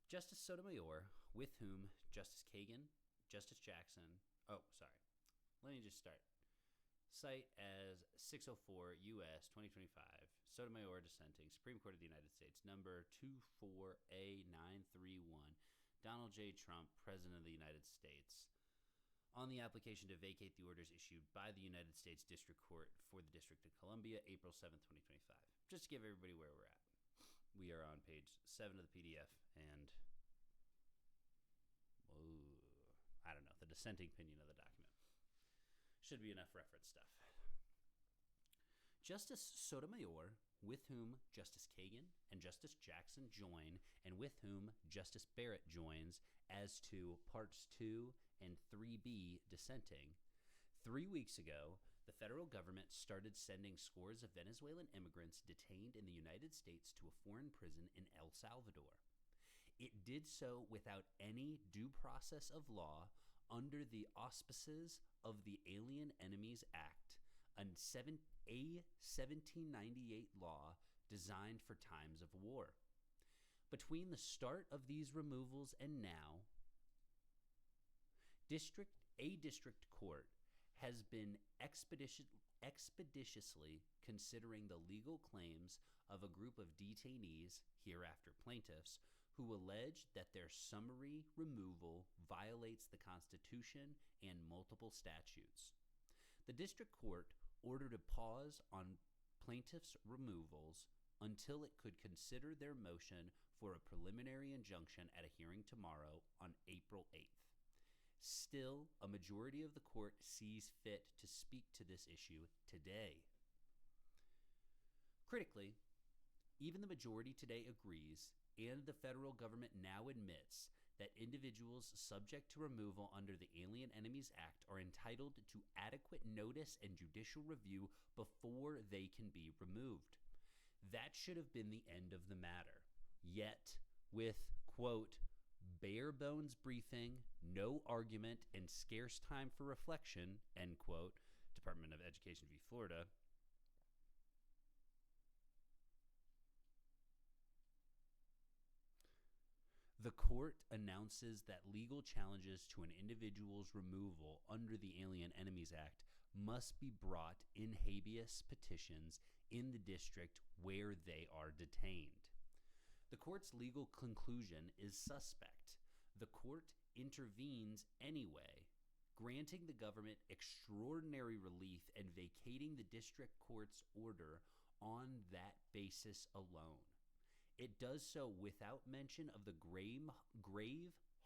Justice Sotomayor, with whom Justice Kagan, Justice Jackson, let me just start. Cite as 604 U.S. 2025, Sotomayor dissenting, Supreme Court of the United States, number 24A931, Donald J. Trump, President of the United States, on the application to vacate the orders issued by the United States District Court for the District of Columbia, April 7, 2025. Just to give everybody where we're at. We are on page 7 of the PDF, and the dissenting opinion of the document. Should be enough reference stuff. Justice Sotomayor, with whom Justice Kagan and Justice Jackson join, and with whom Justice Barrett joins as to Parts 2 and 3B dissenting, 3 weeks ago, the federal government started sending scores of Venezuelan immigrants detained in the United States to a foreign prison in El Salvador. It did so without any due process of law under the auspices of the Alien Enemies Act, a 1798 law designed for times of war. Between the start of these removals and now, a district court has been expeditiously considering the legal claims of a group of detainees, hereafter plaintiffs, who allege that their summary removal violates the Constitution and multiple statutes. The district court ordered a pause on plaintiffs' removals until it could consider their motion for a preliminary injunction at a hearing tomorrow on April 8th. Still, a majority of the court sees fit to speak to this issue today. Critically, even the majority today agrees, and the federal government now admits, that individuals subject to removal under the Alien Enemies Act are entitled to adequate notice and judicial review before they can be removed. That should have been the end of the matter. Yet, with, quote, bare bones briefing, no argument, and scarce time for reflection, end quote, Department of Education v. Florida, the court announces that legal challenges to an individual's removal under the Alien Enemies Act must be brought in habeas petitions in the district where they are detained. The court's legal conclusion is suspect. The court intervenes anyway, granting the government extraordinary relief and vacating the district court's order on that basis alone. It does so without mention of the grave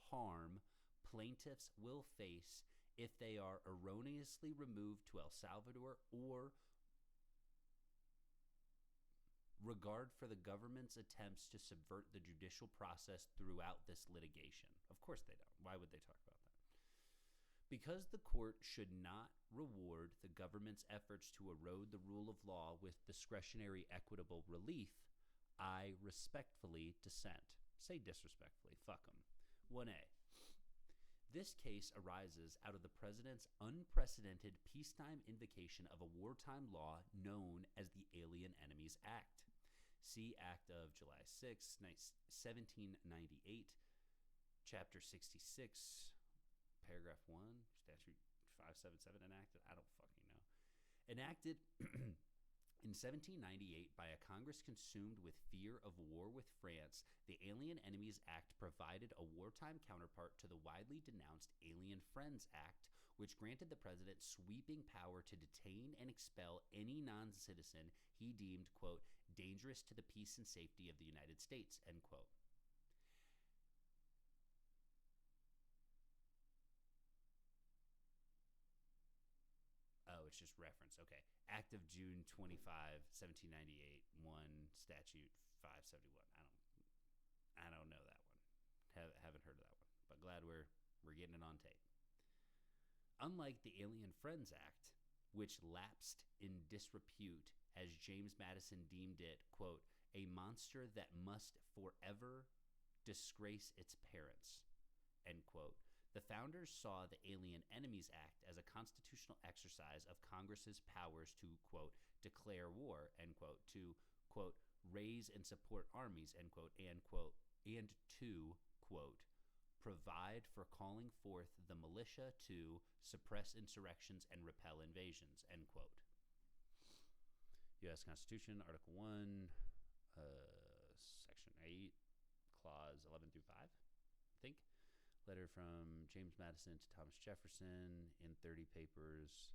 harm plaintiffs will face if they are erroneously removed to El Salvador, or regard for the government's attempts to subvert the judicial process throughout this litigation. Of course they don't. Why would they talk about that? Because the court should not reward the government's efforts to erode the rule of law with discretionary equitable relief, I respectfully dissent. Say disrespectfully. Fuck them. 1A. This case arises out of the president's unprecedented peacetime invocation of a wartime law known as the Alien Enemies Act. See Act of July 6, 1798, Chapter 66, Paragraph 1, Statute 577 enacted. I don't fucking know. Enacted in 1798, by a Congress consumed with fear of war with France, the Alien Enemies Act provided a wartime counterpart to the widely denounced Alien Friends Act, which granted the president sweeping power to detain and expel any non-citizen he deemed, quote, dangerous to the peace and safety of the United States, end quote. Oh, it's just reference. Okay. Act of June 25, 1798, 1 Statute 571. I don't know that one. Haven't heard of that one. But glad we're getting it on tape. Unlike the Alien Friends Act, which lapsed in disrepute as James Madison deemed it, quote, a monster that must forever disgrace its parents, end quote, the founders saw the Alien Enemies Act as a constitutional exercise of Congress's powers to, quote, declare war, end quote, to, quote, raise and support armies, end quote, and, quote, and to, quote, provide for calling forth the militia to suppress insurrections and repel invasions, end quote. U.S. Constitution, Article 1, Section 8, Clause 11 through 5, I think. Letter from James Madison to Thomas Jefferson in 30 papers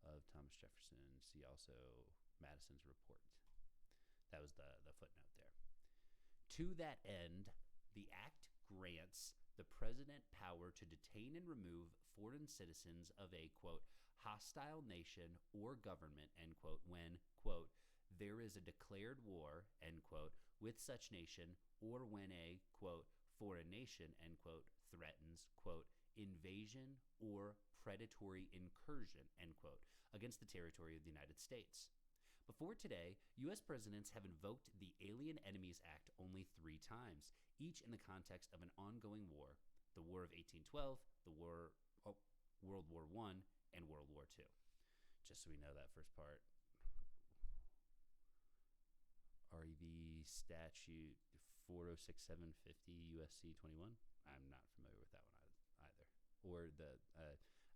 of Thomas Jefferson. See also Madison's report. That was the footnote there. To that end, the act grants the president power to detain and remove foreign citizens of a, quote, hostile nation or government, end quote, when, quote, there is a declared war, end quote, with such nation, or when a, quote, foreign nation, end quote, threatens, quote, invasion or predatory incursion, end quote, against the territory of the United States. Before today, U.S. presidents have invoked the Alien Enemies Act only 3 times, each in the context of an ongoing war, the War of 1812, World War I, and World War II. Just so we know that first part. REV statute 406750 USC 21. I'm not familiar with that one either. Or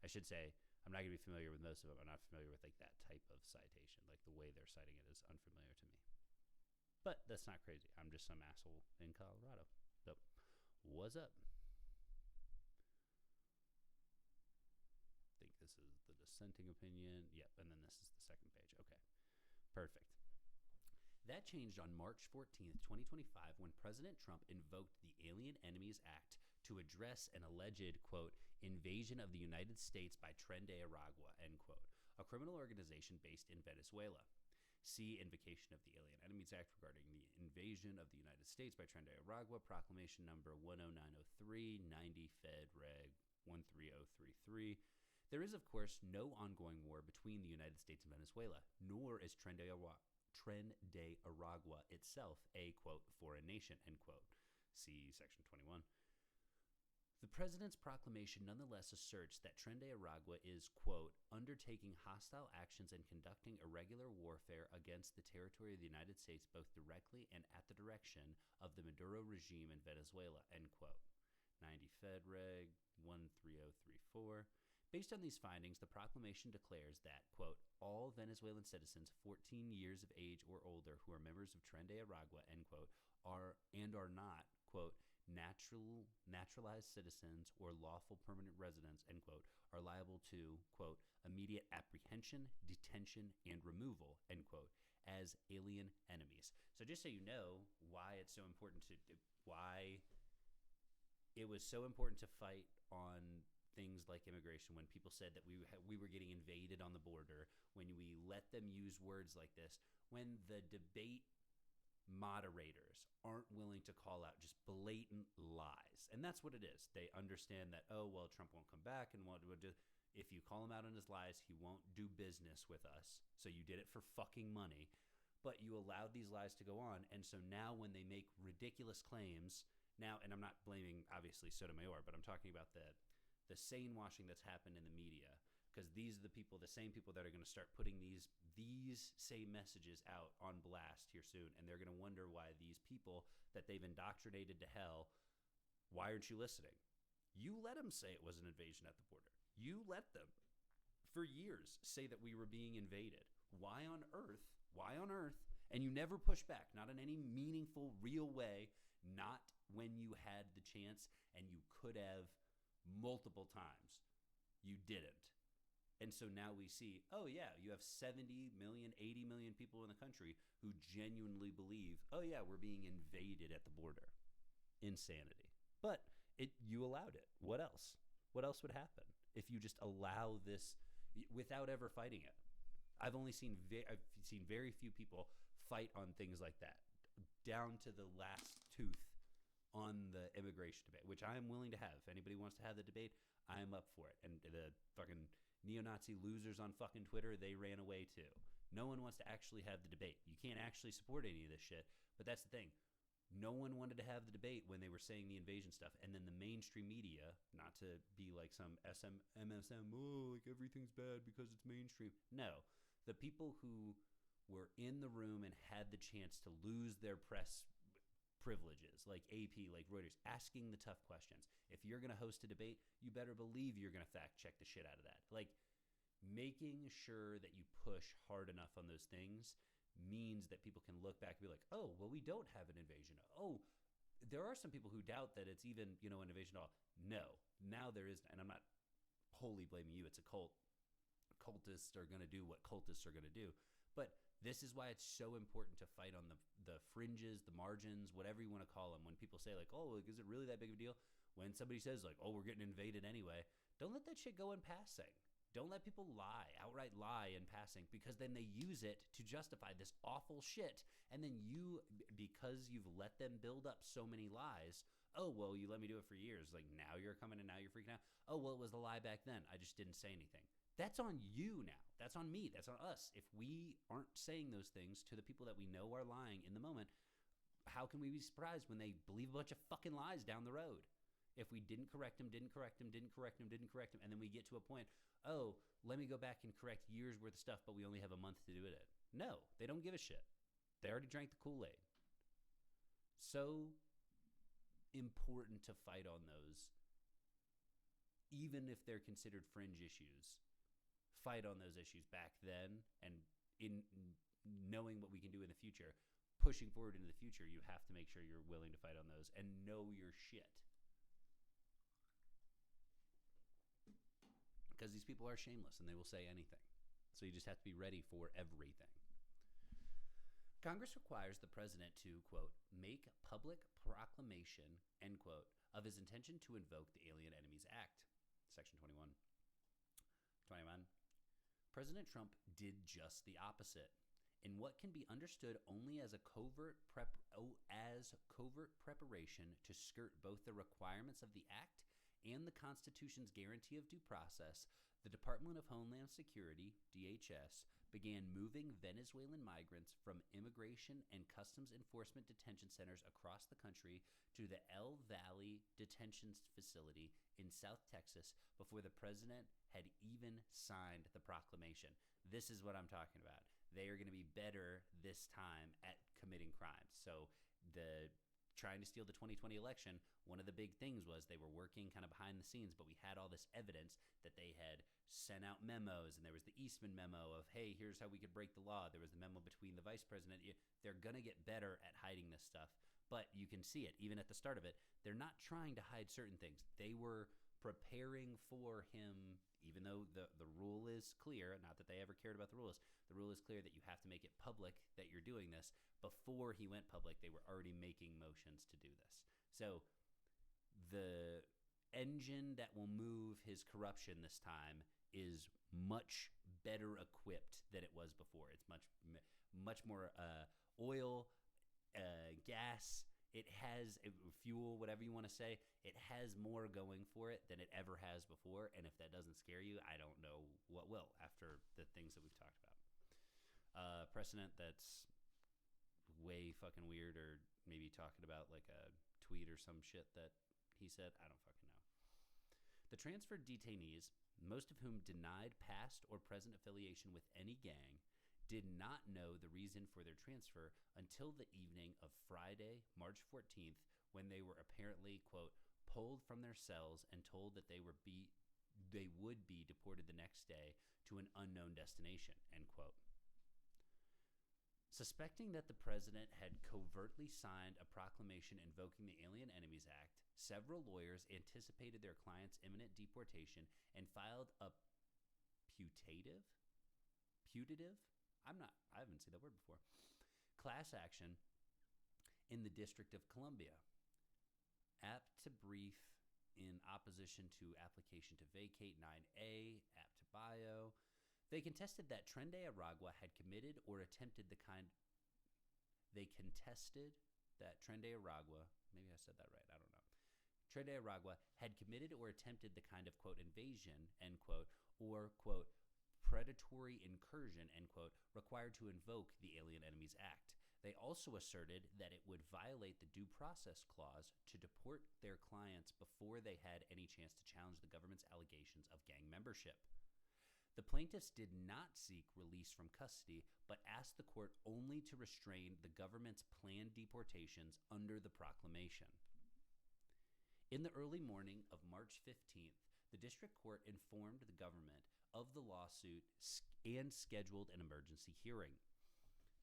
I should say, I'm not going to be familiar with most of them. I'm not familiar with like that type of citation. Like the way they're citing it is unfamiliar to me. But that's not crazy. I'm just some asshole in Colorado. So, what's up? I think this is the dissenting opinion. Yep, and then this is the second page. Okay, perfect. That changed on March 14th, 2025, when President Trump invoked the Alien Enemies Act to address an alleged, quote, invasion of the United States by Tren de Aragua, end quote, a criminal organization based in Venezuela. See Invocation of the Alien Enemies Act regarding the invasion of the United States by Tren de Aragua, Proclamation number 10903, 90 Fed Reg 13033. There is, of course, no ongoing war between the United States and Venezuela, nor is Tren de Aragua itself a, quote, foreign nation, end quote. See Section 21. The president's proclamation nonetheless asserts that Tren de Aragua is, quote, undertaking hostile actions and conducting irregular warfare against the territory of the United States both directly and at the direction of the Maduro regime in Venezuela, end quote. 90 Fed Reg 13034. Based on these findings, the proclamation declares that, quote, all Venezuelan citizens 14 years of age or older who are members of Tren de Aragua, end quote, are not, quote, naturalized citizens or lawful permanent residents, end quote, are liable to, quote, immediate apprehension, detention, and removal, end quote, as alien enemies. So just so you know why it's so important why it was so important to fight on things like immigration, when people said that we were getting invaded on the border, when we let them use words like this, when the debate moderators aren't willing to call out just blatant lies. And that's what it is. They understand that, oh, well, Trump won't come back, and if you call him out on his lies, he won't do business with us. So you did it for fucking money, but you allowed these lies to go on. And so now when they make ridiculous claims, now, and I'm not blaming, obviously, Sotomayor, but I'm talking about the sane washing that's happened in the media, because these are the same people that are going to start putting these same messages out on blast here soon, and they're going to wonder why these people that they've indoctrinated to hell, why aren't you listening? You let them say it was an invasion at the border. You let them, for years, say that we were being invaded. Why on earth, and you never push back, not in any meaningful, real way, not when you had the chance, and you could have multiple times. You didn't. And so now we see, oh yeah, you have 70 million, 80 million people in the country who genuinely believe, oh yeah, we're being invaded at the border. Insanity. But you allowed it. What else? What else would happen if you just allow this without ever fighting it? I've seen very few people fight on things like that, down to the last tooth on the immigration debate, which I am willing to have. If anybody wants to have the debate, I am up for it. And the fucking neo-Nazi losers on fucking Twitter, they ran away too. No one wants to actually have the debate. You can't actually support any of this shit. But that's the thing. No one wanted to have the debate when they were saying the invasion stuff. And then the mainstream media, not to be like some MSM, oh, like everything's bad because it's mainstream. No. The people who were in the room and had the chance to lose their press privileges, like AP, like Reuters, asking the tough questions. If you're going to host a debate, you better believe you're going to fact check the shit out of that. Like, making sure that you push hard enough on those things means that people can look back and be like, oh, well, we don't have an invasion. Oh, there are some people who doubt that it's even, an invasion at all. No, now there is, and I'm not wholly blaming you. It's a cult. Cultists are going to do what cultists are going to do. But this is why it's so important to fight on the fringes, the margins, whatever you want to call them. When people say like, oh, is it really that big of a deal? When somebody says like, oh, we're getting invaded anyway, don't let that shit go in passing. Don't let people outright lie in passing, because then they use it to justify this awful shit. And then you, because you've let them build up so many lies, oh, well, you let me do it for years. Like, now you're coming and now you're freaking out. Oh, well, it was a lie back then. I just didn't say anything. That's on you now. That's on me. That's on us. If we aren't saying those things to the people that we know are lying in the moment, how can we be surprised when they believe a bunch of fucking lies down the road? If we didn't correct them, and then we get to a point, oh, let me go back and correct years worth of stuff, but we only have a month to do it. No, they don't give a shit. They already drank the Kool-Aid. So important to fight on those, even if they're considered fringe issues. Fight on those issues back then, and in knowing what we can do in the future, pushing forward into the future, you have to make sure you're willing to fight on those and know your shit. Because these people are shameless and they will say anything. So you just have to be ready for everything. Congress requires the president to, quote, make public proclamation, end quote, of his intention to invoke the Alien Enemies Act, Section 21. President Trump did just the opposite. In what can be understood only as a covert preparation to skirt both the requirements of the act and the Constitution's guarantee of due process, the Department of Homeland Security, DHS, began moving Venezuelan migrants from Immigration and Customs Enforcement detention centers across the country to the El Valley Detention Facility in South Texas before the president had even signed the proclamation. This is what I'm talking about. They are going to be better this time at committing crimes. So the trying to steal the 2020 election, one of the big things was they were working kind of behind the scenes, but we had all this evidence that they had sent out memos, and there was the Eastman memo of, hey, here's how we could break the law. There was the memo between the vice president. They're going to get better at hiding this stuff, but you can see it even at the start of it. They're not trying to hide certain things. They were preparing for him, even though the rule is clear, not that they ever cared about the rules. The rule is clear that you have to make it public that you're doing this. Before he went public, they were already making motions to do this. So the engine that will move his corruption this time is much better equipped than it was before. It's much more oil, gas. It has fuel, whatever you want to say. It has more going for it than it ever has before. And if that doesn't scare you, I don't know what will after the things that we've talked about. Precedent that's way fucking weird, or maybe talking about like a tweet or some shit that he said. I don't fucking know. The transferred detainees, most of whom denied past or present affiliation with any gang, did not know the reason for their transfer until the evening of Friday, March 14th, when they were apparently, quote, pulled from their cells and told that they would be deported the next day to an unknown destination, end quote. Suspecting that the president had covertly signed a proclamation invoking the Alien Enemies Act, several lawyers anticipated their client's imminent deportation and filed a putative? I haven't seen that word before. Class action in the District of Columbia, apt to brief in opposition to application to vacate 9A, apt to bio. They contested that Trende Aragua had committed or attempted the kind. They contested that Trende Aragua, maybe I said that right, I don't know. Trende Aragua had committed or attempted the kind of, quote, invasion, end quote, or, quote, predatory incursion, end quote, required to invoke the Alien Enemies Act. They also asserted that it would violate the due process clause to deport their clients before they had any chance to challenge the government's allegations of gang membership. The plaintiffs did not seek release from custody, but asked the court only to restrain the government's planned deportations under the proclamation. In the early morning of March 15th, the district court informed the government of the lawsuit and scheduled an emergency hearing.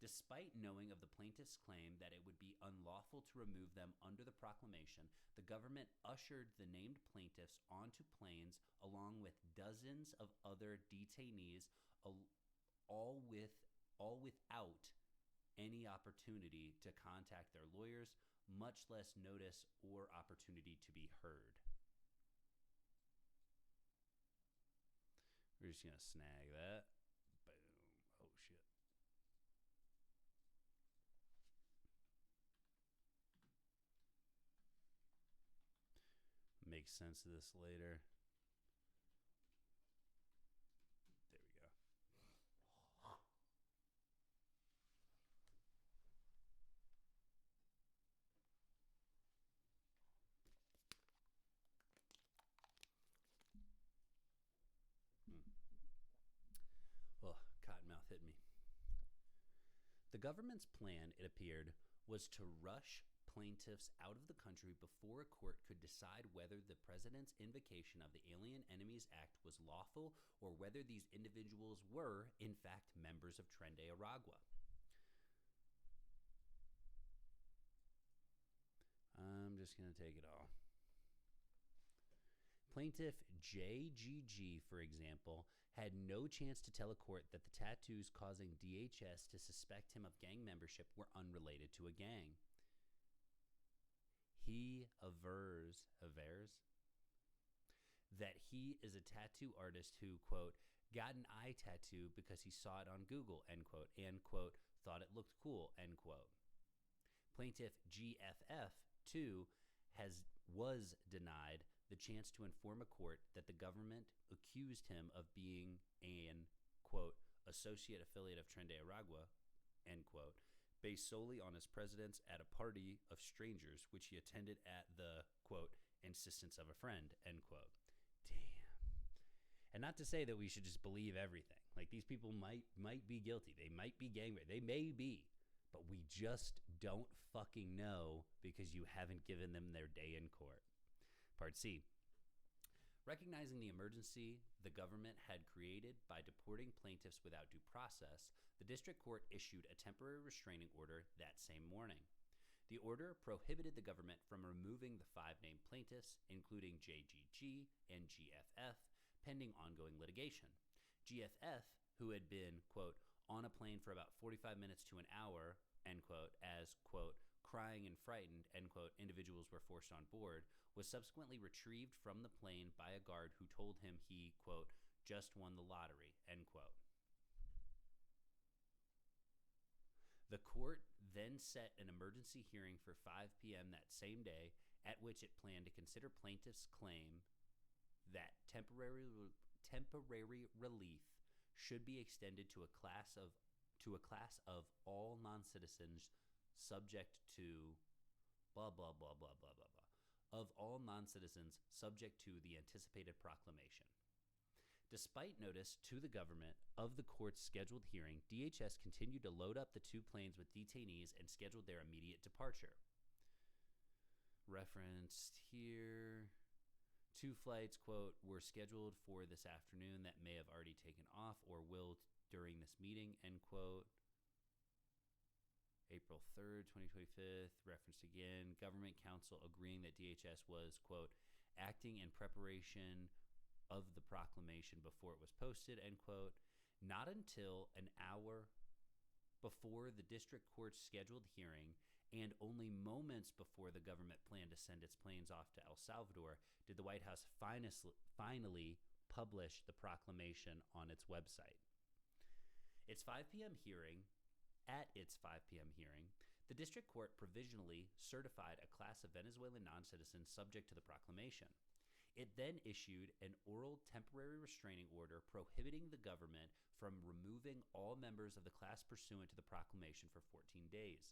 Despite knowing of the plaintiffs' claim that it would be unlawful to remove them under the proclamation, the government ushered the named plaintiffs onto planes along with dozens of other detainees, all without any opportunity to contact their lawyers, much less notice or opportunity to be heard. We're just going to snag that. Boom. Oh, shit. Make sense of this later. There we go. Oh, cottonmouth hit me. The government's plan, it appeared, was to rush plaintiffs out of the country before a court could decide whether the president's invocation of the Alien Enemies Act was lawful or whether these individuals were, in fact, members of Tren de Aragua. I'm just going to take it all. Plaintiff JGG, for example, had no chance to tell a court that the tattoos causing DHS to suspect him of gang membership were unrelated to a gang. He avers that he is a tattoo artist who, quote, got an eye tattoo because he saw it on Google, end quote, and, quote, thought it looked cool, end quote. Plaintiff GFF, too, was denied the chance to inform a court that the government accused him of being an, quote, associate affiliate of Tren de Aragua, end quote, based solely on his presence at a party of strangers, which he attended at the, quote, insistence of a friend, end quote. Damn. And not to say that we should just believe everything. Like, these people might be guilty. They might be gang raped. They may be. But we just don't fucking know because you haven't given them their day in court. Part C. Recognizing the emergency the government had created by deporting plaintiffs without due process, the district court issued a temporary restraining order that same morning. The order prohibited the government from removing the 5 named plaintiffs, including JGG and GFF, pending ongoing litigation. GFF, who had been, quote, on a plane for about 45 minutes to an hour, end quote, as, quote, crying and frightened, end quote, individuals were forced on board, was subsequently retrieved from the plane by a guard who told him he, quote, just won the lottery, end quote. The court then set an emergency hearing for 5 p.m. that same day, at which it planned to consider plaintiffs' claim that temporary relief should be extended to a class of all non-citizens subject to blah, blah, blah, blah, blah, blah, blah, of all non-citizens subject to the anticipated proclamation. Despite notice to the government of the court's scheduled hearing, DHS continued to load up the 2 planes with detainees and scheduled their immediate departure. Referenced here, 2 flights, quote, were scheduled for this afternoon that may have already taken off or will during this meeting, end quote. April 3rd, 2025, referenced again, government counsel agreeing that DHS was, quote, acting in preparation of the proclamation before it was posted, end quote. Not until an hour before the district court's scheduled hearing and only moments before the government planned to send its planes off to El Salvador did the White House finally publish the proclamation on its website. At its 5 p.m. hearing, the district court provisionally certified a class of Venezuelan non-citizens subject to the proclamation. It then issued an oral temporary restraining order prohibiting the government from removing all members of the class pursuant to the proclamation for 14 days.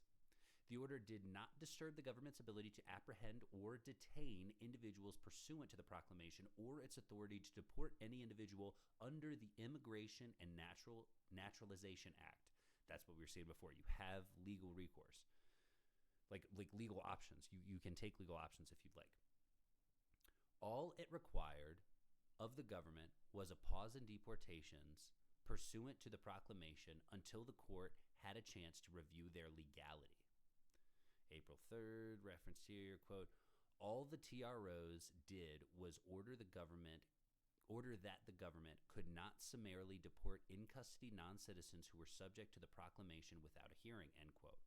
The order did not disturb the government's ability to apprehend or detain individuals pursuant to the proclamation or its authority to deport any individual under the Immigration and Naturalization Act. That's what we were saying before. You have legal recourse, like legal options. You can take legal options if you'd like. All it required of the government was a pause in deportations pursuant to the proclamation until the court had a chance to review their legality. April 3rd, referenced here, quote, all the TROs did was order that the government could not summarily deport in-custody non-citizens who were subject to the proclamation without a hearing, end quote.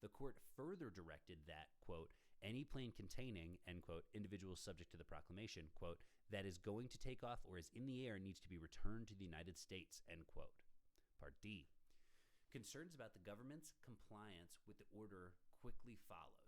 The court further directed that, quote, any plane containing, end quote, individuals subject to the proclamation, quote, that is going to take off or is in the air needs to be returned to the United States, end quote. Part D. Concerns about the government's compliance with the order quickly followed.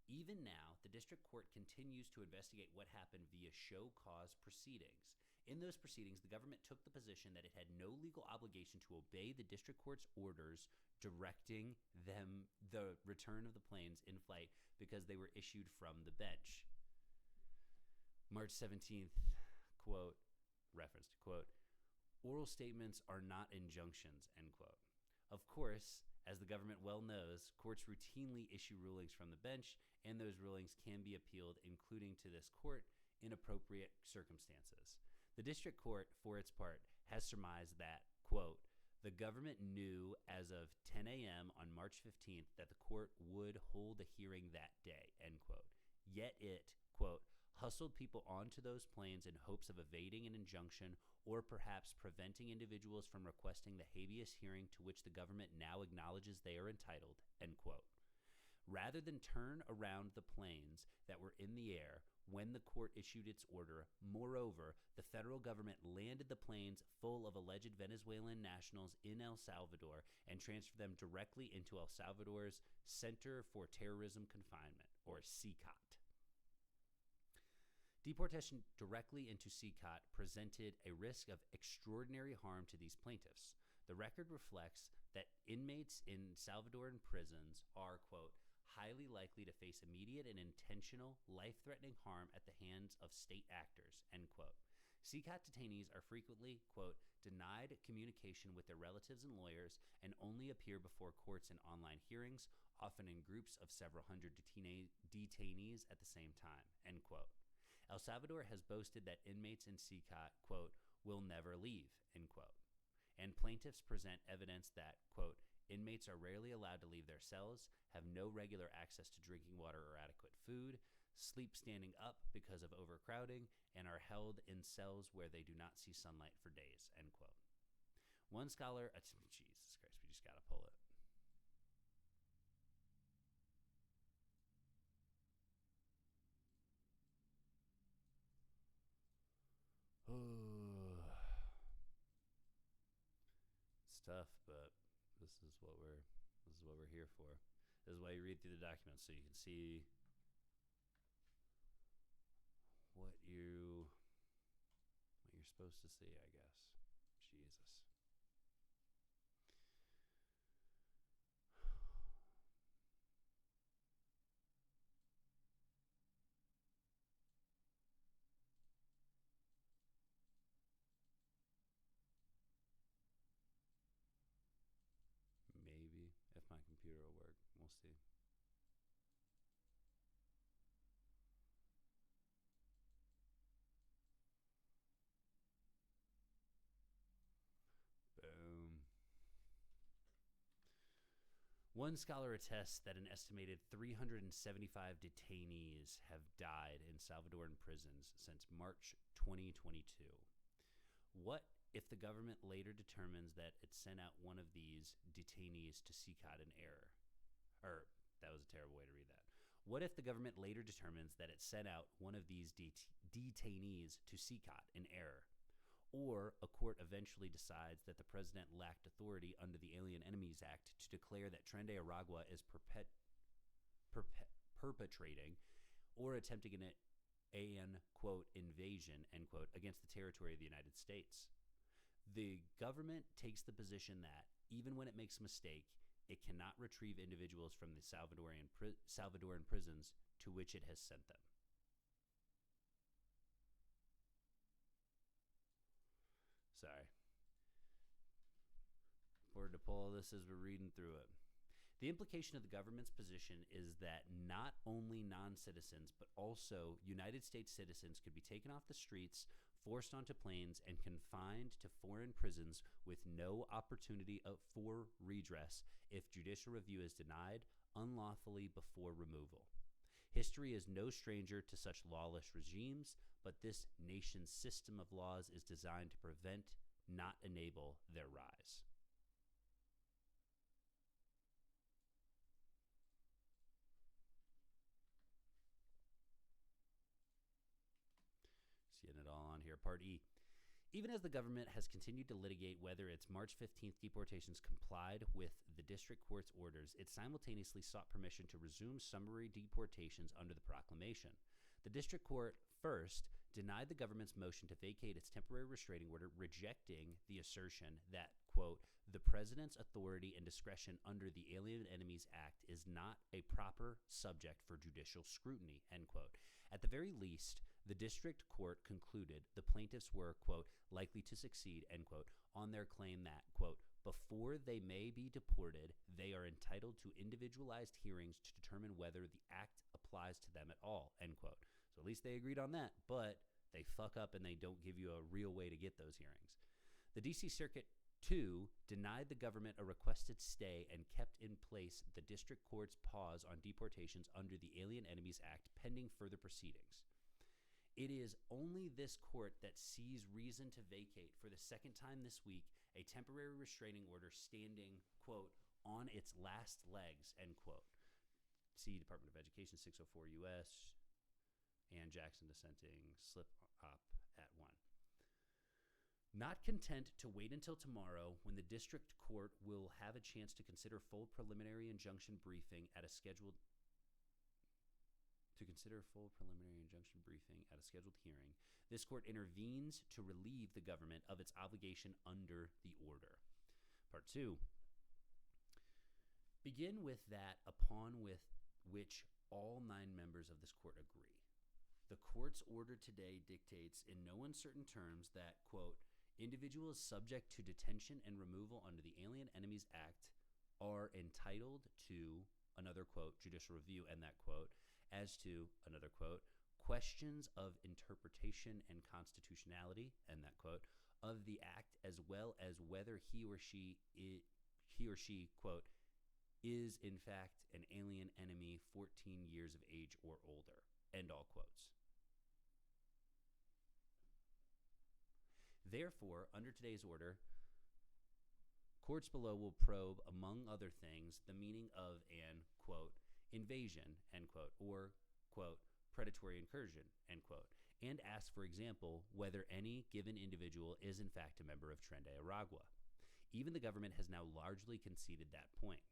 Even now, the district court continues to investigate what happened via show cause proceedings. In those proceedings, the government took the position that it had no legal obligation to obey the district court's orders directing them the return of the planes in flight because they were issued from the bench. March 17th, quote, referenced, quote, oral statements are not injunctions, end quote. Of course, as the government well knows, courts routinely issue rulings from the bench, and those rulings can be appealed, including to this court, in appropriate circumstances. The district court, for its part, has surmised that, quote, the government knew as of 10 a.m. on March 15th that the court would hold a hearing that day, end quote. Yet it, quote, hustled people onto those planes in hopes of evading an injunction or perhaps preventing individuals from requesting the habeas hearing to which the government now acknowledges they are entitled, end quote. Rather than turn around the planes that were in the air when the court issued its order, moreover, the federal government landed the planes full of alleged Venezuelan nationals in El Salvador and transferred them directly into El Salvador's Center for Terrorism Confinement, or CCOT. Deportation directly into CCOT presented a risk of extraordinary harm to these plaintiffs. The record reflects that inmates in Salvadoran prisons are, quote, highly likely to face immediate and intentional life-threatening harm at the hands of state actors, end quote. CCOT detainees are frequently, quote, denied communication with their relatives and lawyers and only appear before courts in online hearings, often in groups of several hundred detainees at the same time, end quote. El Salvador has boasted that inmates in CCOT, quote, will never leave, end quote. And plaintiffs present evidence that, quote, inmates are rarely allowed to leave their cells, have no regular access to drinking water or adequate food, sleep standing up because of overcrowding, and are held in cells where they do not see sunlight for days, end quote. One scholar, Jesus Christ, we just got to pull it. It's tough, but this is what we're here for. This is why you read through the documents so you can see what you're supposed to see, I guess. Jesus. Maybe, if my computer will work. We'll see. Boom. One scholar attests that an estimated 375 detainees have died in Salvadoran prisons since March 2022. What if the government later determines that it sent out one of these detainees to CCOT in error? Or, that was a terrible way to read that. What if the government later determines that it sent out one of these detainees to CCOT in error? Or a court eventually decides that the president lacked authority under the Alien Enemies Act to declare that Tren de Aragua is perpetrating or attempting an quote, invasion, end quote, against the territory of the United States. The government takes the position that, even when it makes a mistake, it cannot retrieve individuals from the Salvadoran prisons to which it has sent them. Sorry. Bored to pull this as we're reading through it. The implication of the government's position is that not only non-citizens, but also United States citizens could be taken off the streets, forced onto planes, and confined to foreign prisons with no opportunity for redress if judicial review is denied unlawfully before removal. History is no stranger to such lawless regimes, but this nation's system of laws is designed to prevent, not enable, their rise. Seeing it all on here. Part E. Even as the government has continued to litigate whether its March 15th deportations complied with the district court's orders, it simultaneously sought permission to resume summary deportations under the proclamation. The district court first denied the government's motion to vacate its temporary restraining order, rejecting the assertion that, quote, the president's authority and discretion under the Alien Enemies Act is not a proper subject for judicial scrutiny, end quote. At the very least, the district court concluded the plaintiffs were, quote, likely to succeed, end quote, on their claim that, quote, before they may be deported, they are entitled to individualized hearings to determine whether the act applies to them at all, end quote. So at least they agreed on that, but they fuck up and they don't give you a real way to get those hearings. The D.C. Circuit, too, denied the government a requested stay and kept in place the district court's pause on deportations under the Alien Enemies Act pending further proceedings. It is only this court that sees reason to vacate for the second time this week a temporary restraining order standing, quote, on its last legs, end quote. See Department of Education 604 U.S. and Jackson dissenting slip up at 1. Not content to wait until tomorrow when the district court will have a chance to consider full preliminary injunction briefing at a scheduled hearing, this court intervenes to relieve the government of its obligation under the order. Part 2. Begin with that upon which all 9 members of this court agree. The court's order today dictates in no uncertain terms that, quote, individuals subject to detention and removal under the Alien Enemies Act are entitled to, another quote, judicial review, and that quote, as to, another quote, questions of interpretation and constitutionality, and that quote, of the act, as well as whether he or she, quote, is in fact an alien enemy 14 years of age or older, end all quotes. Therefore, under today's order, courts below will probe, among other things, the meaning of an, quote, invasion, end quote, or, quote, predatory incursion, end quote, and ask, for example, whether any given individual is in fact a member of Tren de Aragua. Even the government has now largely conceded that point.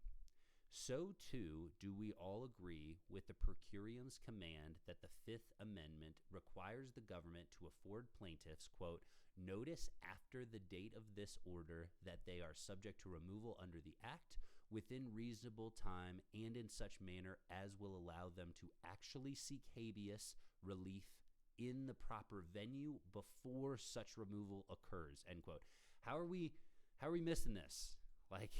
So, too, do we all agree with the per curiam's command that the Fifth Amendment requires the government to afford plaintiffs, quote, notice after the date of this order that they are subject to removal under the Act within reasonable time and in such manner as will allow them to actually seek habeas relief in the proper venue before such removal occurs, end quote. How are we missing this? Like,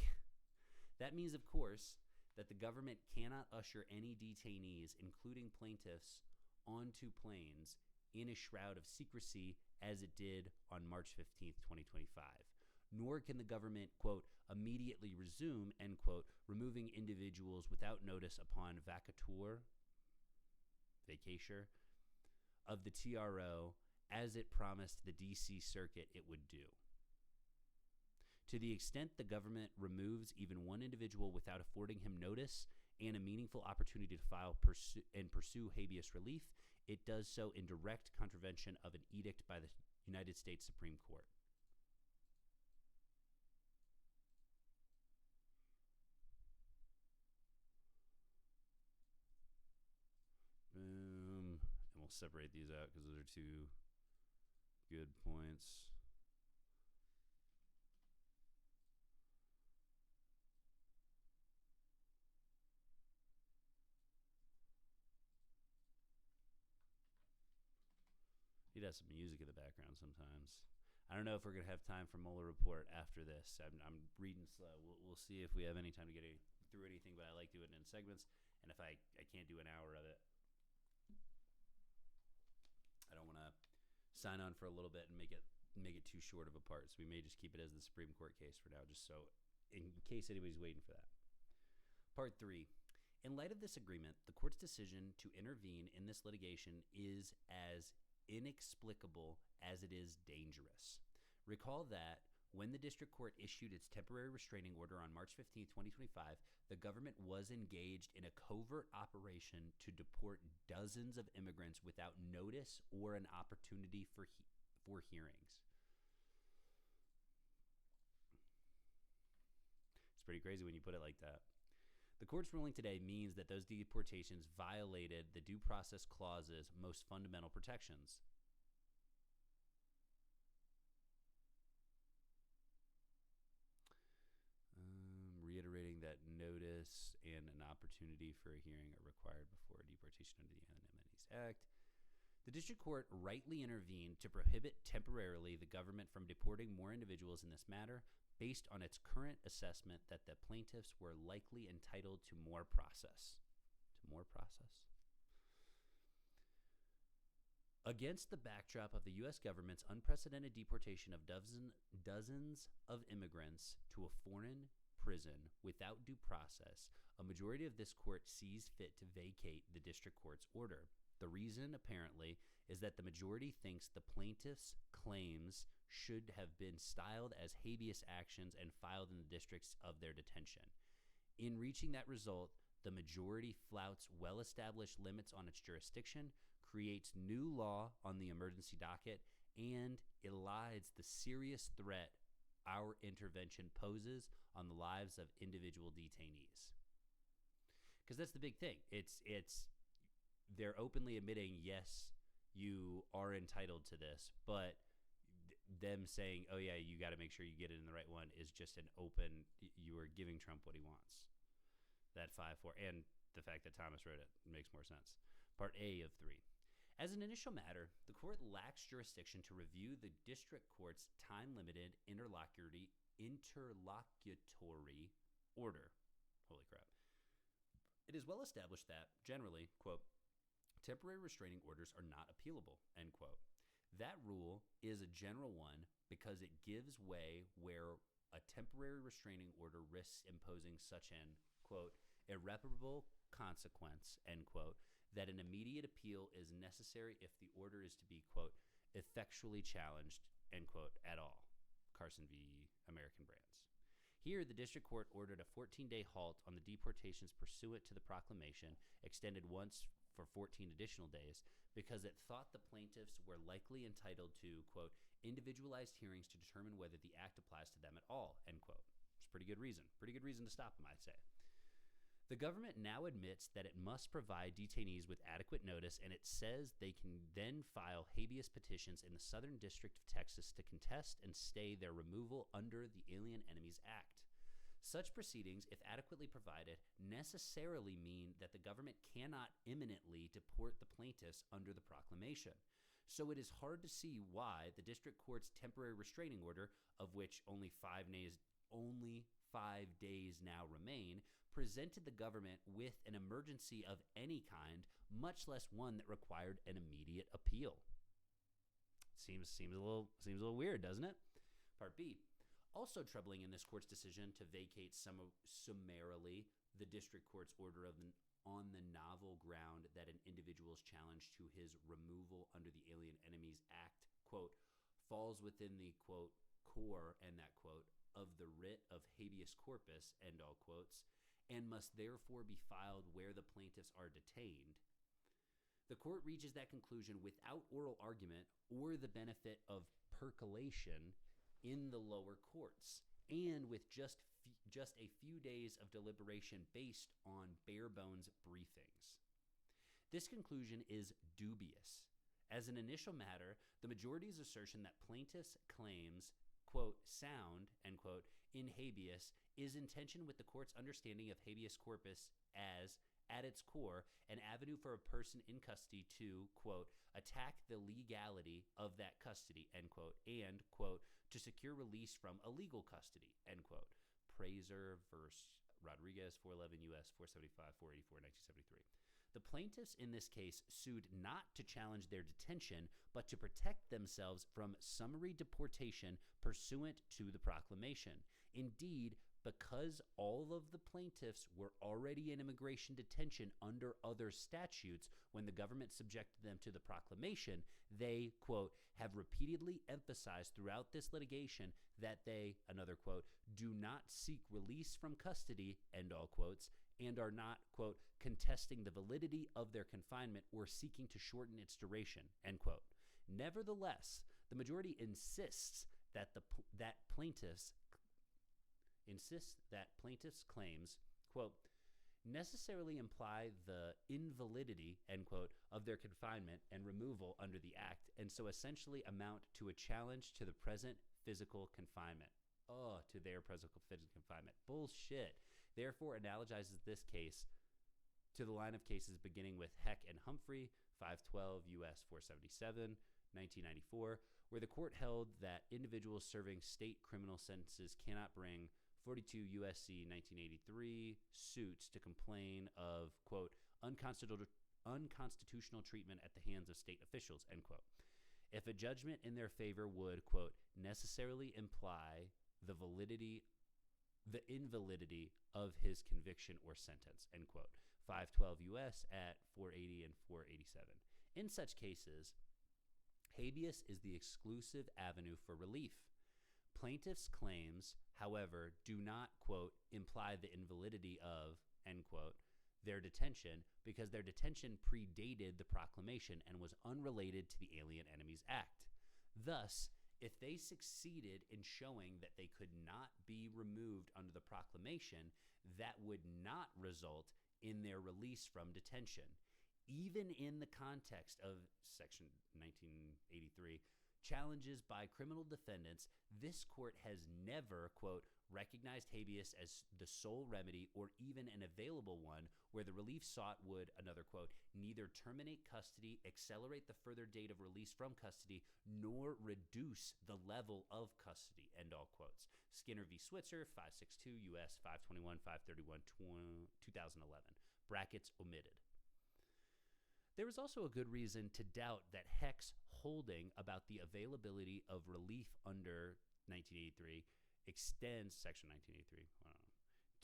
that means, of course, that the government cannot usher any detainees, including plaintiffs, onto planes in a shroud of secrecy as it did on March 15th, 2025. Nor can the government, quote, immediately resume, end quote, removing individuals without notice upon vacatur of the TRO as it promised the DC Circuit it would do. To the extent the government removes even one individual without affording him notice and a meaningful opportunity to file and pursue habeas relief, it does so in direct contravention of an edict by the United States Supreme Court. And we'll separate these out because those are two good points. He does some music in the background sometimes. I don't know if we're going to have time for Mueller report after this. I'm reading slow. We'll see if we have any time to get through anything, but I like doing it in segments. And if I can't do an hour of it, I don't want to sign on for a little bit and make it too short of a part. So we may just keep it as the Supreme Court case for now, just so in case anybody's waiting for that. Part 3. In light of this agreement, the court's decision to intervene in this litigation is as inexplicable as it is dangerous. Recall that when the district court issued its temporary restraining order on March 15, 2025, the government was engaged in a covert operation to deport dozens of immigrants without notice or an opportunity for hearings. It's pretty crazy when you put it like that. The court's ruling today means that those deportations violated the Due Process Clause's most fundamental protections. Reiterating that notice and an opportunity for a hearing are required before deportation under the Amendments Act. The district court rightly intervened to prohibit temporarily the government from deporting more individuals in this matter based on its current assessment that the plaintiffs were likely entitled to more process. Against the backdrop of the U.S. government's unprecedented deportation of dozens of immigrants to a foreign prison without due process, a majority of this court sees fit to vacate the district court's order. The reason, apparently, is that the majority thinks the plaintiffs' claims should have been styled as habeas actions and filed in the districts of their detention. In reaching that result, the majority flouts well-established limits on its jurisdiction, creates new law on the emergency docket, and elides the serious threat our intervention poses on the lives of individual detainees. Because that's the big thing. It's they're openly admitting, yes, you are entitled to this, but them saying, oh yeah, you got to make sure you get it in the right one is just an open, you are giving Trump what he wants. That 5-4, and the fact that Thomas wrote it makes more sense. Part A of 3. As an initial matter, the court lacks jurisdiction to review the district court's time-limited interlocutory order. Holy crap. It is well established that, generally, quote, temporary restraining orders are not appealable, end quote. That rule is a general one because it gives way where a temporary restraining order risks imposing such an, quote, irreparable consequence, end quote, that an immediate appeal is necessary if the order is to be, quote, effectually challenged, end quote, at all. Carson v. American Brands. Here, the district court ordered a 14-day halt on the deportations pursuant to the proclamation, extended once for 14 additional days, because it thought the plaintiffs were likely entitled to, quote, individualized hearings to determine whether the act applies to them at all, end quote. It's a pretty good reason. Pretty good reason to stop them, I'd say. The government now admits that it must provide detainees with adequate notice, and it says they can then file habeas petitions in the Southern District of Texas to contest and stay their removal under the Alien Enemies Act. Such proceedings, if adequately provided, necessarily mean that the government cannot imminently deport the plaintiffs under the proclamation. So it is hard to see why the district court's temporary restraining order, of which only 5 days now remain, presented the government with an emergency of any kind, much less one that required an immediate appeal. Seems a little weird, doesn't it? Part B. Also troubling in this court's decision to vacate summarily the district court's order on the novel ground that an individual's challenge to his removal under the Alien Enemies Act, quote, falls within the, quote, core, and that quote, of the writ of habeas corpus, end all quotes, and must therefore be filed where the plaintiffs are detained. The court reaches that conclusion without oral argument or the benefit of percolation in the lower courts, and with just a few days of deliberation based on bare-bones briefings. This conclusion is dubious. As an initial matter, the majority's assertion that plaintiffs' claims, quote, sound, end quote, in habeas is in tension with the court's understanding of habeas corpus as at its core, an avenue for a person in custody to, quote, attack the legality of that custody, end quote, and, quote, to secure release from illegal custody, end quote. Praiser versus Rodriguez, 411 U.S. 475, 484, 1973. The plaintiffs in this case sued not to challenge their detention, but to protect themselves from summary deportation pursuant to the proclamation. Indeed, because all of the plaintiffs were already in immigration detention under other statutes when the government subjected them to the proclamation, they, quote, have repeatedly emphasized throughout this litigation that they, another quote, do not seek release from custody, end all quotes, and are not, quote, contesting the validity of their confinement or seeking to shorten its duration, end quote. Nevertheless, the majority insists that plaintiffs' claims, quote, necessarily imply the invalidity, end quote, of their confinement and removal under the Act, and so essentially amount to a challenge to the present physical confinement. To their physical confinement. Bullshit. Therefore, analogizes this case to the line of cases beginning with Heck and Humphrey, 512 U.S. 477, 1994, where the court held that individuals serving state criminal sentences cannot bring 42 U.S.C. 1983 suits to complain of, quote, unconstitutional treatment at the hands of state officials, end quote. If a judgment in their favor would, quote, necessarily imply the invalidity of his conviction or sentence, end quote. 512 U.S. at 480 and 487. In such cases, habeas is the exclusive avenue for relief. Plaintiffs' claims, however, do not, quote, imply the invalidity of, end quote, their detention because their detention predated the proclamation and was unrelated to the Alien Enemies Act. Thus, if they succeeded in showing that they could not be removed under the proclamation, that would not result in their release from detention. Even in the context of Section 1983, challenges by criminal defendants, this court has never, quote, recognized habeas as the sole remedy or even an available one where the relief sought would, another quote, neither terminate custody, accelerate the further date of release from custody, nor reduce the level of custody, end all quotes. Skinner v. Switzer, 562 U.S. 521, 531, 2011. Brackets omitted. There is also a good reason to doubt that Heck's holding about the availability of relief under 1983 extends Section 1983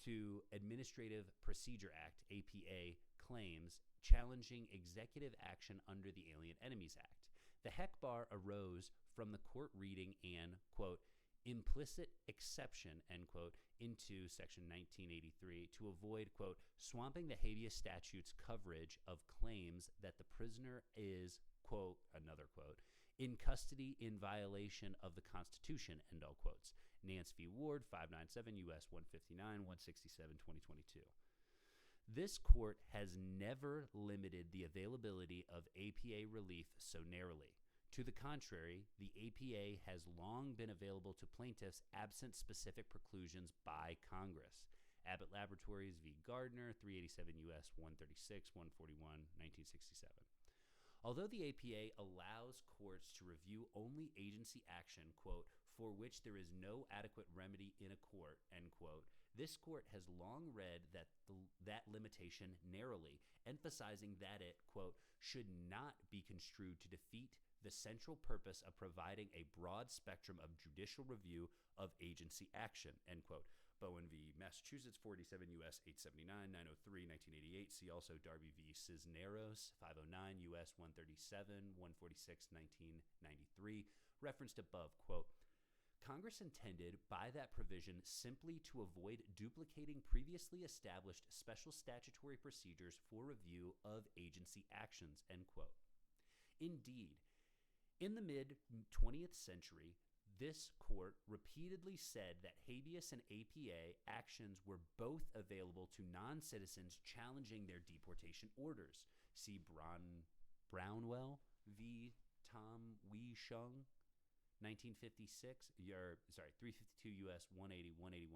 to Administrative Procedure Act, APA, claims challenging executive action under the Alien Enemies Act. The Heck bar arose from the court reading an, quote, implicit exception, end quote, into Section 1983 to avoid, quote, swamping the habeas statute's coverage of claims that the prisoner is, quote, another quote, in custody in violation of the Constitution, end all quotes. Nance v. Ward, 597 U.S. 159, 167, 2022. This court has never limited the availability of APA relief so narrowly. To the contrary, the APA has long been available to plaintiffs absent specific preclusions by Congress. Abbott Laboratories v. Gardner, 387 U.S. 136, 141, 1967. Although the APA allows courts to review only agency action, quote, for which there is no adequate remedy in a court, end quote, this court has long read that limitation narrowly, emphasizing that it, quote, should not be construed to defeat the central purpose of providing a broad spectrum of judicial review of agency action, end quote. Bowen v. Massachusetts, 47 U.S. 879, 903, 1988. See also Darby v. Cisneros, 509 U.S. 137, 146, 1993. Referenced above, quote, Congress intended by that provision simply to avoid duplicating previously established special statutory procedures for review of agency actions, end quote. Indeed, in the mid-20th century, this court repeatedly said that habeas and APA actions were both available to non-citizens challenging their deportation orders. See Brownwell v. Tom Wee Shung, 1956, 352 U.S. 180, 181,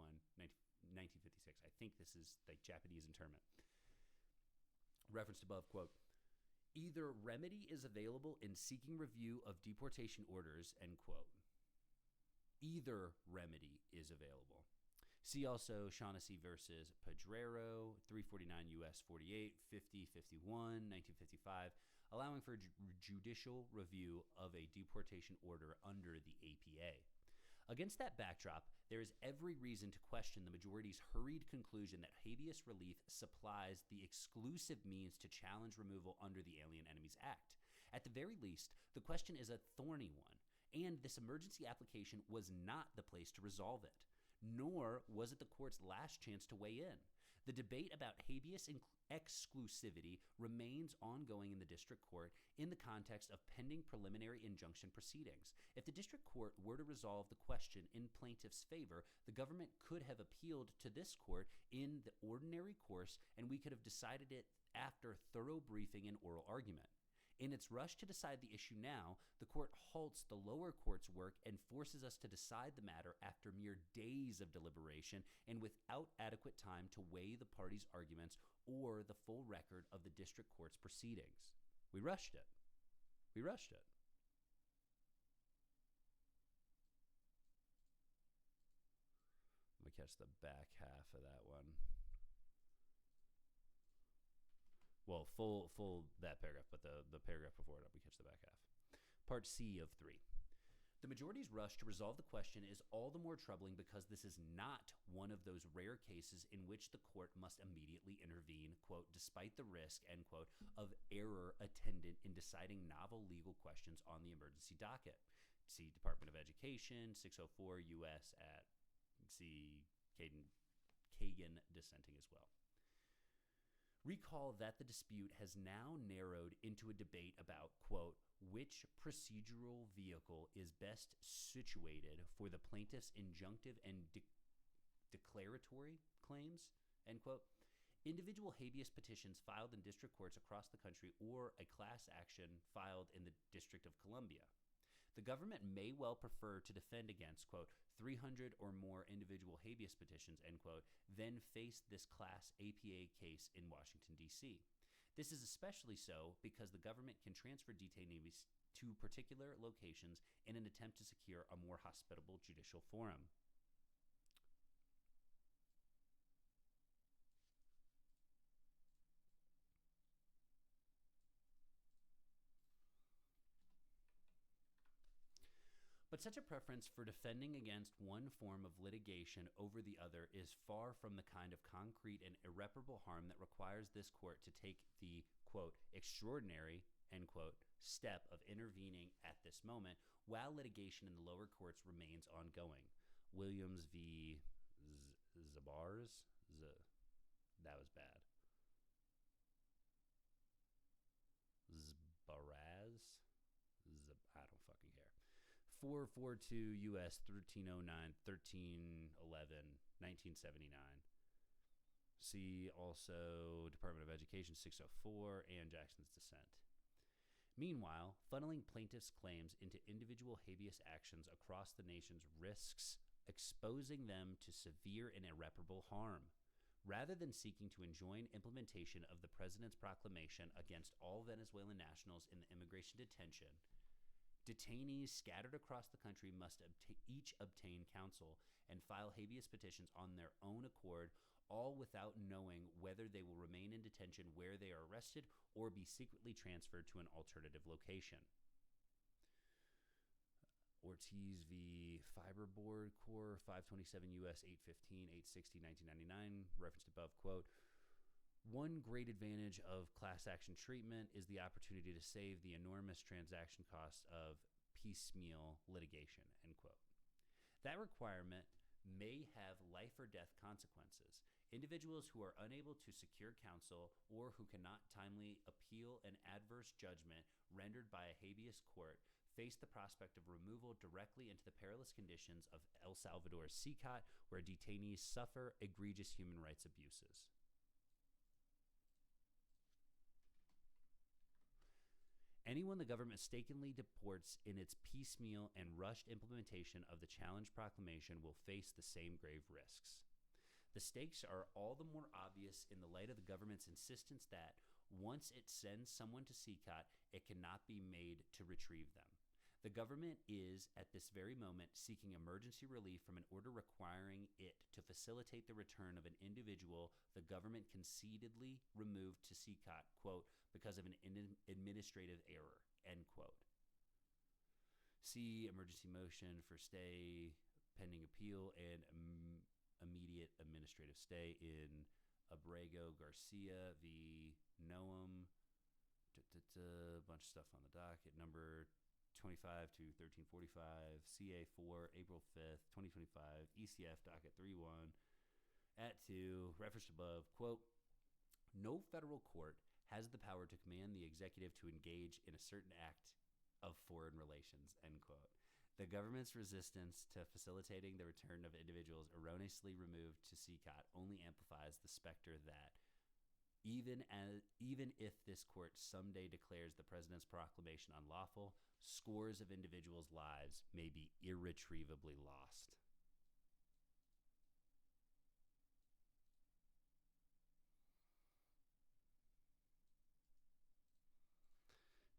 1956. I think this is like Japanese internment. referenced above, quote, either remedy is available in seeking review of deportation orders, end quote. Either remedy is available. See also Shaughnessy versus Pedrero, 349 U.S. 48, 50, 51, 1955, allowing for judicial review of a deportation order under the APA. Against that backdrop, there is every reason to question the majority's hurried conclusion that habeas relief supplies the exclusive means to challenge removal under the Alien Enemies Act. At the very least, the question is a thorny one, and this emergency application was not the place to resolve it, nor was it the court's last chance to weigh in. The debate about habeas exclusivity remains ongoing in the district court in the context of pending preliminary injunction proceedings. If the district court were to resolve the question in plaintiff's favor, the government could have appealed to this court in the ordinary course, and we could have decided it after thorough briefing and oral argument. In its rush to decide the issue now, the court halts the lower court's work and forces us to decide the matter after mere days of deliberation and without adequate time to weigh the parties' arguments or the full record of the district court's proceedings. We rushed it. We rushed it. Let me catch the back half of that one. Well, full that paragraph, but the paragraph before it, we catch the back half. Part C of 3. The majority's rush to resolve the question is all the more troubling because this is not one of those rare cases in which the court must immediately intervene, quote, despite the risk, end quote, of error attendant in deciding novel legal questions on the emergency docket. See Department of Education, 604 U.S. at see Kagan dissenting as well. Recall that the dispute has now narrowed into a debate about, quote, which procedural vehicle is best situated for the plaintiff's injunctive and declaratory claims, end quote. Individual habeas petitions filed in district courts across the country or a class action filed in the District of Columbia. The government may well prefer to defend against, quote, 300 or more individual habeas petitions, end quote, then face this class APA case in Washington, D.C. This is especially so because the government can transfer detainees to particular locations in an attempt to secure a more hospitable judicial forum. But such a preference for defending against one form of litigation over the other is far from the kind of concrete and irreparable harm that requires this court to take the, quote, extraordinary, end quote, step of intervening at this moment while litigation in the lower courts remains ongoing. Williams v. Zabars? That was bad. Zbaraz? I don't fucking care. 442 U.S. 1309, 1311, 1979. See also Department of Education 604 and Jackson's dissent. Meanwhile, funneling plaintiffs' claims into individual habeas actions across the nation's risks exposing them to severe and irreparable harm. Rather than seeking to enjoin implementation of the president's proclamation against all Venezuelan nationals in the immigration detention, detainees scattered across the country must each obtain counsel and file habeas petitions on their own accord, all without knowing whether they will remain in detention where they are arrested or be secretly transferred to an alternative location. Ortiz v. Fiberboard Corps, 527 U.S. 815, 860, 1999, referenced above, quote, one great advantage of class action treatment is the opportunity to save the enormous transaction costs of piecemeal litigation, end quote. That requirement may have life or death consequences. Individuals who are unable to secure counsel or who cannot timely appeal an adverse judgment rendered by a habeas court face the prospect of removal directly into the perilous conditions of El Salvador's CICOT, where detainees suffer egregious human rights abuses. Anyone the government mistakenly deports in its piecemeal and rushed implementation of the challenge proclamation will face the same grave risks. The stakes are all the more obvious in the light of the government's insistence that, Once it sends someone to CCOT, it cannot be made to retrieve them. The government is, at this very moment, seeking emergency relief from an order requiring it to facilitate the return of an individual the government concededly removed to CCOT, quote, because of an administrative error, end quote. See emergency motion for stay pending appeal and immediate administrative stay in Abrego Garcia v. Noam. A bunch of stuff on the docket. Number 25 to 1345, CA4, April 5th, 2025, ECF docket 31, at 2, referenced above, quote, no federal court has the power to command the executive to engage in a certain act of foreign relations, end quote. The government's resistance to facilitating the return of individuals erroneously removed to CCOT only amplifies the specter that even if this court someday declares the president's proclamation unlawful, scores of individuals' lives may be irretrievably lost.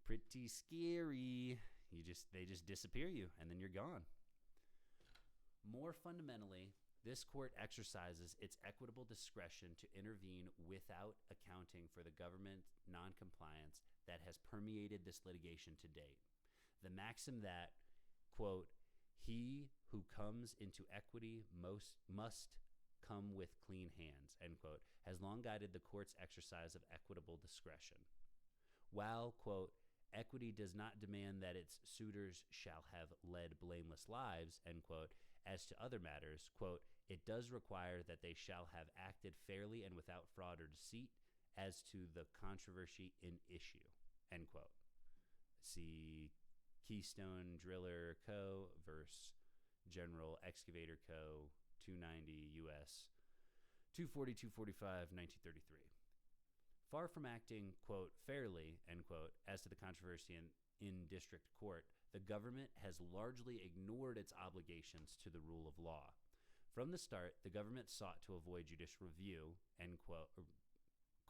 Pretty scary. They just disappear you, and then you're gone. More fundamentally, this court exercises its equitable discretion to intervene without accounting for the government noncompliance that has permeated this litigation to date. The maxim that, quote, he who comes into equity must come with clean hands, end quote, has long guided the court's exercise of equitable discretion. While, quote, equity does not demand that its suitors shall have led blameless lives, end quote, as to other matters, quote, it does require that they shall have acted fairly and without fraud or deceit as to the controversy in issue, end quote. See Keystone Driller Co. versus General Excavator Co. 290 U.S. 240-245, 1933. Far from acting, quote, fairly, end quote, as to the controversy in district court, the government has largely ignored its obligations to the rule of law. From the start, the government sought to avoid judicial review, end quote,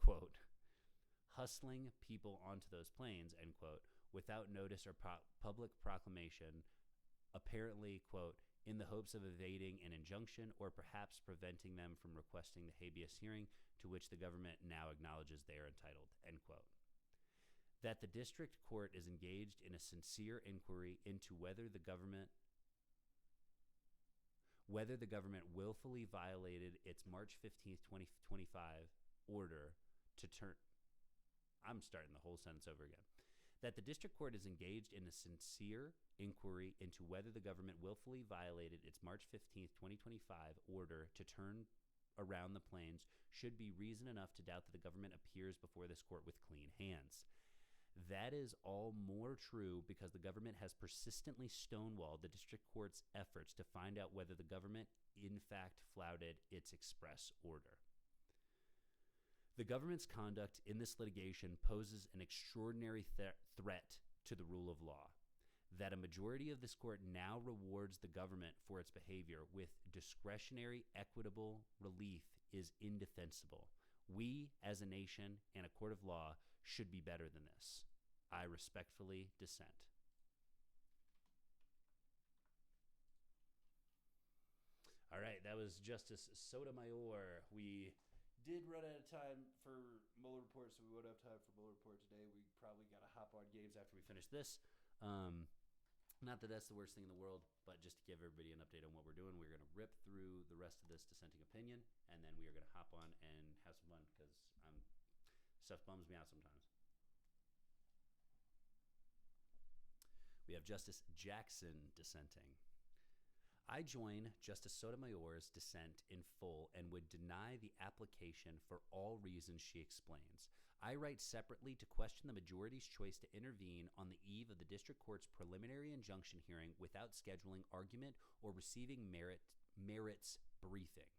quote, hustling people onto those planes, end quote, without notice or public proclamation, apparently, quote, in the hopes of evading an injunction or perhaps preventing them from requesting the habeas hearing to which the government now acknowledges they are entitled, end quote. That the district court is engaged in a sincere inquiry into whether the government willfully violated its March 15th, 2025 order to turn... I'm starting the whole sentence over again. That the district court is engaged in a sincere inquiry into whether the government willfully violated its March 15th, 2025 order to turn around the planes should be reason enough to doubt that the government appears before this court with clean hands. That is all more true because the government has persistently stonewalled the district court's efforts to find out whether the government in fact flouted its express order. The government's conduct in this litigation poses an extraordinary threat to the rule of law. That a majority of this court now rewards the government for its behavior with discretionary equitable relief is indefensible. We, as a nation and a court of law, should be better than this. I respectfully dissent. All right, that was Justice Sotomayor. We did run out of time for Mueller Report, so we won't have time for Mueller Report today. We probably got to hop on games after we finish this. Not that that's the worst thing in the world, but just to give everybody an update on what we're doing, we're going to rip through the rest of this dissenting opinion, and then we are going to hop on and have some fun because stuff bums me out sometimes. We have Justice Jackson dissenting. I join Justice Sotomayor's dissent in full and would deny the application for all reasons she explains. I write separately to question the majority's choice to intervene on the eve of the district court's preliminary injunction hearing without scheduling argument or receiving merits briefing.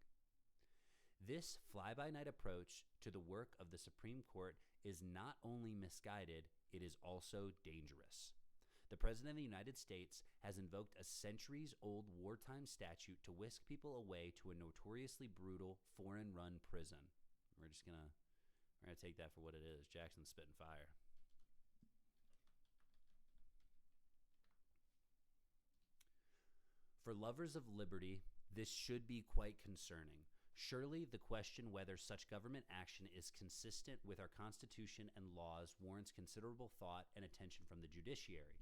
This fly-by-night approach to the work of the Supreme Court is not only misguided, it is also dangerous. The President of the United States has invoked a centuries-old wartime statute to whisk people away to a notoriously brutal, foreign-run prison. We're We're going to take that for what it is. Jackson's spitting fire. For lovers of liberty, this should be quite concerning. Surely the question whether such government action is consistent with our Constitution and laws warrants considerable thought and attention from the judiciary.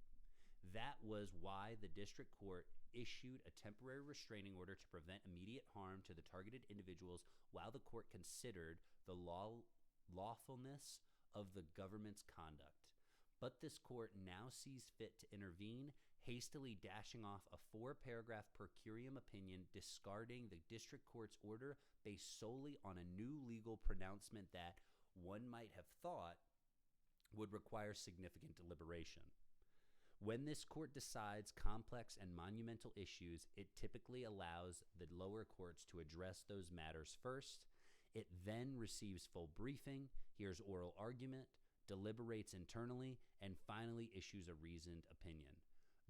That was why the district court issued a temporary restraining order to prevent immediate harm to the targeted individuals while the court considered the lawfulness of the government's conduct. But this court now sees fit to intervene, hastily dashing off a 4-paragraph per curiam opinion discarding the district court's order based solely on a new legal pronouncement that one might have thought would require significant deliberation. When this court decides complex and monumental issues, it typically allows the lower courts to address those matters first. It then receives full briefing, hears oral argument, deliberates internally, and finally issues a reasoned opinion.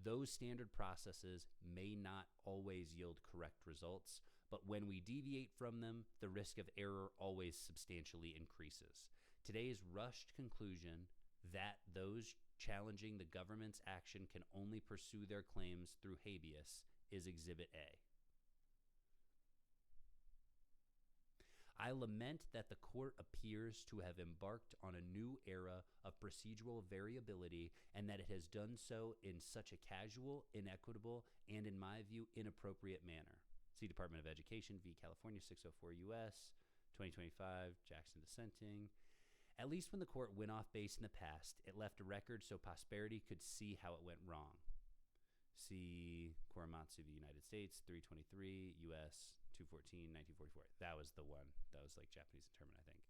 Those standard processes may not always yield correct results, but when we deviate from them, the risk of error always substantially increases. Today's rushed conclusion that those challenging the government's action can only pursue their claims through habeas is Exhibit A. I lament that the court appears to have embarked on a new era of procedural variability and that it has done so in such a casual, inequitable, and in my view, inappropriate manner. See Department of Education v. California 604 U.S. 2025, Jackson Dissenting. At least when the court went off base in the past, it left a record so posterity could see how it went wrong. See Korematsu v. United States, 323, U.S. 214, 1944. That was the one. That was like Japanese internment, I think.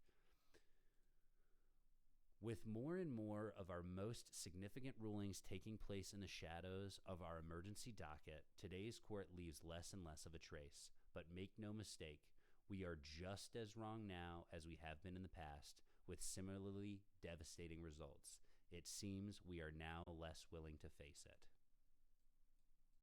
With more and more of our most significant rulings taking place in the shadows of our emergency docket, today's court leaves less and less of a trace. But make no mistake, we are just as wrong now as we have been in the past, with similarly devastating results. It seems we are now less willing to face it.